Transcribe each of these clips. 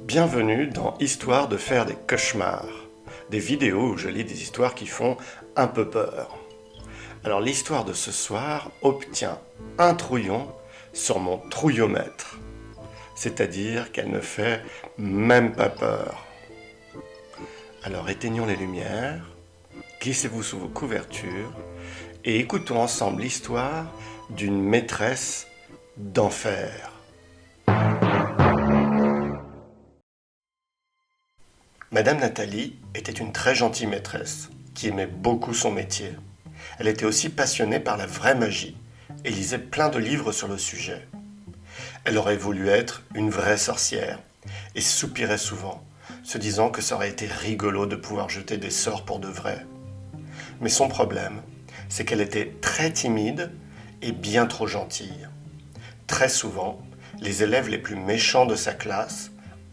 Bienvenue dans Histoire de faire des cauchemars, des vidéos où je lis des histoires qui font un peu peur. Alors l'histoire de ce soir obtient un trouillon sur mon trouillomètre, c'est-à-dire qu'elle ne fait même pas peur. Alors éteignons les lumières, glissez-vous sous vos couvertures et écoutons ensemble l'histoire d'une maîtresse d'enfer. Madame Nathalie était une très gentille maîtresse qui aimait beaucoup son métier. Elle était aussi passionnée par la vraie magie et lisait plein de livres sur le sujet. Elle aurait voulu être une vraie sorcière et soupirait souvent, se disant que ça aurait été rigolo de pouvoir jeter des sorts pour de vrai. Mais son problème, c'est qu'elle était très timide et bien trop gentille. Très souvent, les élèves les plus méchants de sa classe,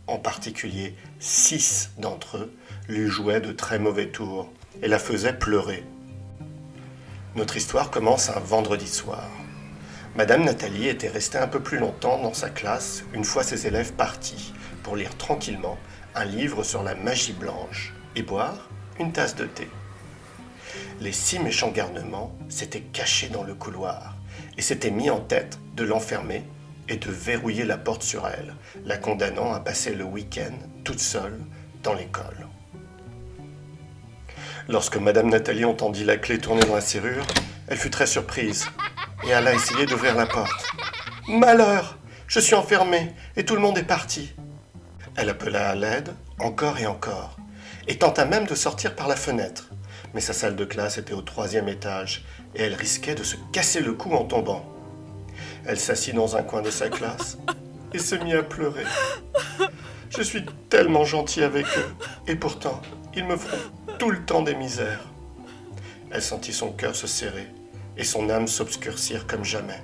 en particulier 6 d'entre eux, lui jouaient de très mauvais tours et la faisaient pleurer. Notre histoire commence un vendredi soir. Madame Nathalie était restée un peu plus longtemps dans sa classe une fois ses élèves partis pour lire tranquillement un livre sur la magie blanche et boire une tasse de thé. Les 6 méchants garnements s'étaient cachés dans le couloir et s'étaient mis en tête de l'enfermer et de verrouiller la porte sur elle, la condamnant à passer le week-end toute seule dans l'école. Lorsque Madame Nathalie entendit la clé tourner dans la serrure, elle fut très surprise et alla essayer d'ouvrir la porte. « Malheur! Je suis enfermée et tout le monde est parti !» Elle appela à l'aide encore et encore et tenta même de sortir par la fenêtre. Mais sa salle de classe était au 3e étage et elle risquait de se casser le cou en tombant. Elle s'assit dans un coin de sa classe et se mit à pleurer. « Je suis tellement gentille avec eux et pourtant, ils me font tout le temps des misères. » Elle sentit son cœur se serrer et son âme s'obscurcir comme jamais.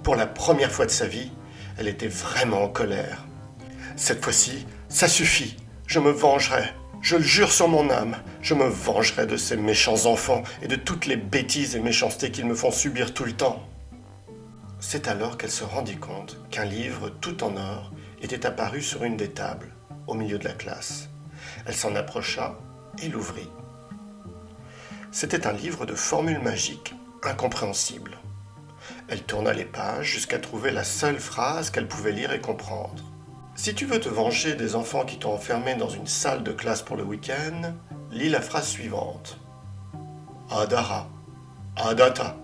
Pour la première fois de sa vie, elle était vraiment en colère. « Cette fois-ci, ça suffit, je me vengerai. Je le jure sur mon âme, je me vengerai de ces méchants enfants et de toutes les bêtises et méchancetés qu'ils me font subir tout le temps. » C'est alors qu'elle se rendit compte qu'un livre tout en or était apparu sur une des tables, au milieu de la classe. Elle s'en approcha et l'ouvrit. C'était un livre de formules magiques, incompréhensibles. Elle tourna les pages jusqu'à trouver la seule phrase qu'elle pouvait lire et comprendre. « Si tu veux te venger des enfants qui t'ont enfermé dans une salle de classe pour le week-end, lis la phrase suivante. Adara, Adata,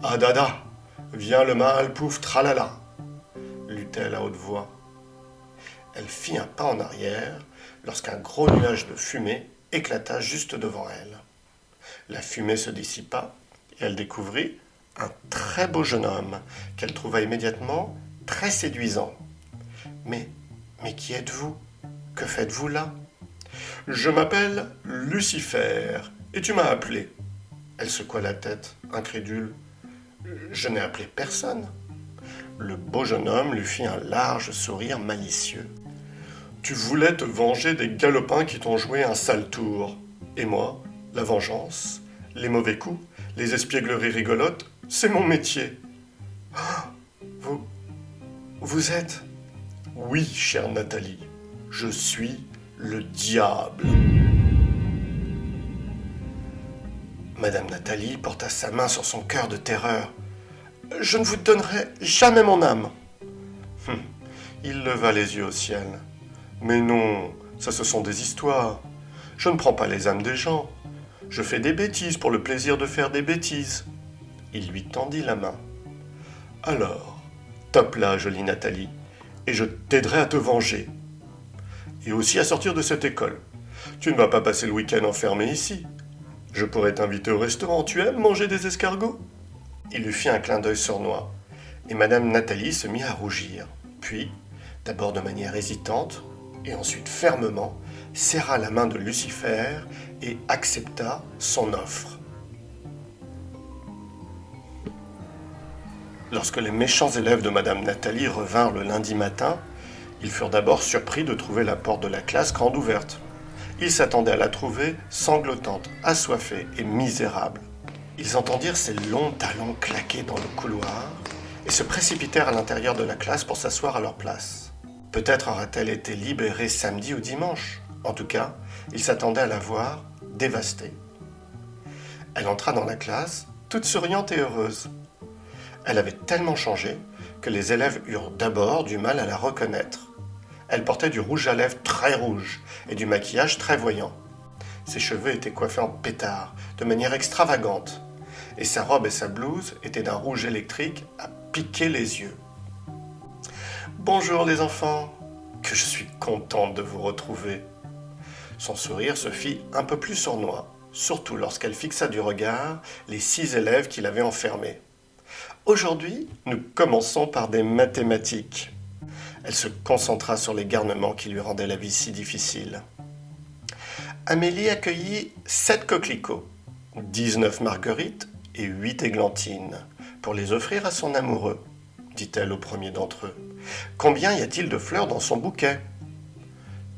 Adada. Viens le mal, pouf, tralala, lut-elle à haute voix. Elle fit un pas en arrière lorsqu'un gros nuage de fumée éclata juste devant elle. La fumée se dissipa et elle découvrit un très beau jeune homme qu'elle trouva immédiatement très séduisant. Mais qui êtes-vous? Que faites-vous là? Je m'appelle Lucifer et tu m'as appelé. Elle secoua la tête, incrédule. Je n'ai appelé personne. Le beau jeune homme lui fit un large sourire malicieux. Tu voulais te venger des galopins qui t'ont joué un sale tour. Et moi, la vengeance, les mauvais coups, les espiègleries rigolotes, c'est mon métier. Ah, vous êtes... Oui, chère Nathalie, je suis le diable. Madame Nathalie porta sa main sur son cœur de terreur. « Je ne vous donnerai jamais mon âme. » Il leva les yeux au ciel. « Mais non, ça ce sont des histoires. Je ne prends pas les âmes des gens. Je fais des bêtises pour le plaisir de faire des bêtises. » Il lui tendit la main. « Alors, tape là, jolie Nathalie, et je t'aiderai à te venger. Et aussi à sortir de cette école. Tu ne vas pas passer le week-end enfermé ici. Je pourrais t'inviter au restaurant, tu aimes manger des escargots ?» Il lui fit un clin d'œil sournois, et Madame Nathalie se mit à rougir. Puis, d'abord de manière hésitante, et ensuite fermement, serra la main de Lucifer et accepta son offre. Lorsque les méchants élèves de Madame Nathalie revinrent le lundi matin, ils furent d'abord surpris de trouver la porte de la classe grande ouverte. Ils s'attendaient à la trouver sanglotante, assoiffée et misérable. Ils entendirent ses longs talons claquer dans le couloir et se précipitèrent à l'intérieur de la classe pour s'asseoir à leur place. Peut-être aura-t-elle été libérée samedi ou dimanche. En tout cas, il s'attendait à la voir dévastée. Elle entra dans la classe, toute souriante et heureuse. Elle avait tellement changé que les élèves eurent d'abord du mal à la reconnaître. Elle portait du rouge à lèvres très rouge et du maquillage très voyant. Ses cheveux étaient coiffés en pétard, de manière extravagante, et sa robe et sa blouse étaient d'un rouge électrique à piquer les yeux. « Bonjour les enfants, que je suis contente de vous retrouver. » Son sourire se fit un peu plus sournois, surtout lorsqu'elle fixa du regard les 6 élèves qui l'avaient enfermée. « Aujourd'hui, nous commençons par des mathématiques. » Elle se concentra sur les garnements qui lui rendaient la vie si difficile. Amélie accueillit 7 coquelicots, 19 marguerites et 8 églantines, pour les offrir à son amoureux, dit-elle au premier d'entre eux. « Combien y a-t-il de fleurs dans son bouquet ?»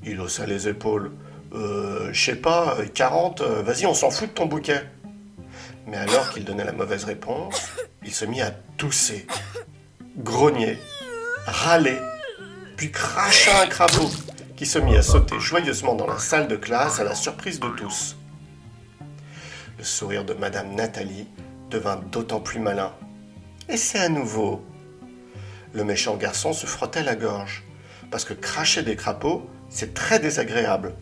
Il haussa les épaules. Je sais pas, 40, vas-y, on s'en fout de ton bouquet. » Mais alors qu'il donnait la mauvaise réponse, il se mit à tousser, grogner, râler, puis cracha un crapaud qui se mit à sauter joyeusement dans la salle de classe à la surprise de tous. Le sourire de Madame Nathalie devint d'autant plus malin. « Essaie à nouveau. » Le méchant garçon se frottait la gorge, parce que cracher des crapauds, c'est très désagréable.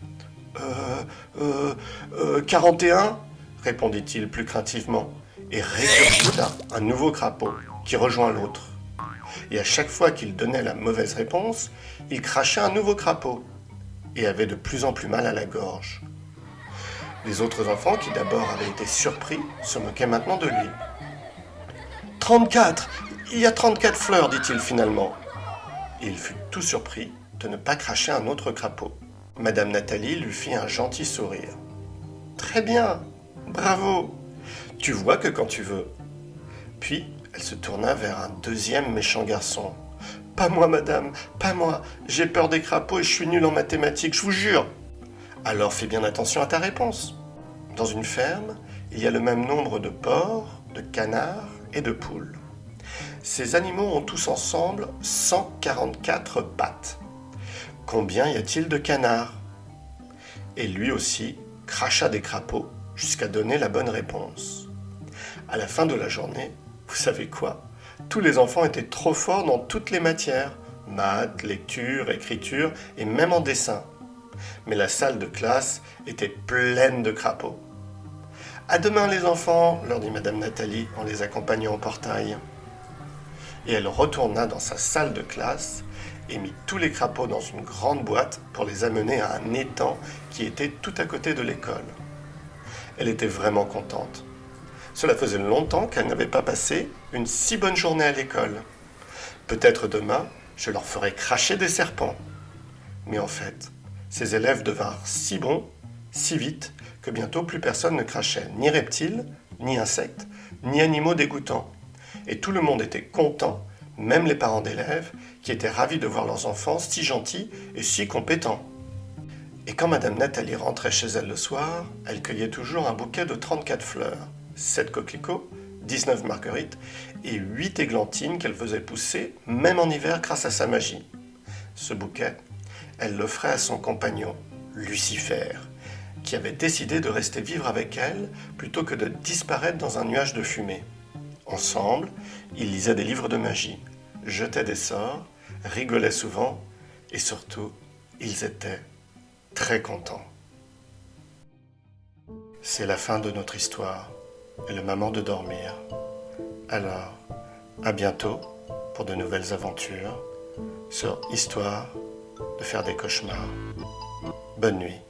41 répondit-il plus craintivement, et régurgita un nouveau crapaud qui rejoint l'autre. Et à chaque fois qu'il donnait la mauvaise réponse, il crachait un nouveau crapaud, et avait de plus en plus mal à la gorge. Les autres enfants, qui d'abord avaient été surpris, se moquaient maintenant de lui. « 34 ! Il y a 34 fleurs, dit-il finalement. » Et il fut tout surpris de ne pas cracher un autre crapaud. Madame Nathalie lui fit un gentil sourire. « Très bien, bravo, tu vois que quand tu veux. » Puis elle se tourna vers un deuxième méchant garçon. « Pas moi, madame, pas moi, j'ai peur des crapauds et je suis nul en mathématiques, je vous jure. » Alors fais bien attention à ta réponse. Dans une ferme, il y a le même nombre de porcs, de canards et de poules. Ces animaux ont tous ensemble 144 pattes. Combien y a-t-il de canards ? Et lui aussi cracha des crapauds jusqu'à donner la bonne réponse. À la fin de la journée, vous savez quoi ? Tous les enfants étaient trop forts dans toutes les matières, maths, lecture, écriture et même en dessin. Mais la salle de classe était pleine de crapauds. « À demain les enfants !» leur dit Madame Nathalie en les accompagnant au portail. Et elle retourna dans sa salle de classe et mit tous les crapauds dans une grande boîte pour les amener à un étang qui était tout à côté de l'école. Elle était vraiment contente. Cela faisait longtemps qu'elle n'avait pas passé une si bonne journée à l'école. Peut-être demain, je leur ferai cracher des serpents. Mais en fait, ces élèves devinrent si bons, si vite, que bientôt plus personne ne crachait ni reptiles, ni insectes, ni animaux dégoûtants. Et tout le monde était content, même les parents d'élèves, qui étaient ravis de voir leurs enfants si gentils et si compétents. Et quand Madame Nathalie rentrait chez elle le soir, elle cueillait toujours un bouquet de 34 fleurs, 7 coquelicots, 19 marguerites et 8 églantines qu'elle faisait pousser, même en hiver grâce à sa magie. Ce bouquet, elle l'offrait à son compagnon, Lucifer, qui avait décidé de rester vivre avec elle plutôt que de disparaître dans un nuage de fumée. Ensemble, ils lisaient des livres de magie, jetaient des sorts, rigolaient souvent et surtout, ils étaient très contents. C'est la fin de notre histoire et le moment de dormir. Alors, à bientôt pour de nouvelles aventures sur Histoire de faire des cauchemars. Bonne nuit.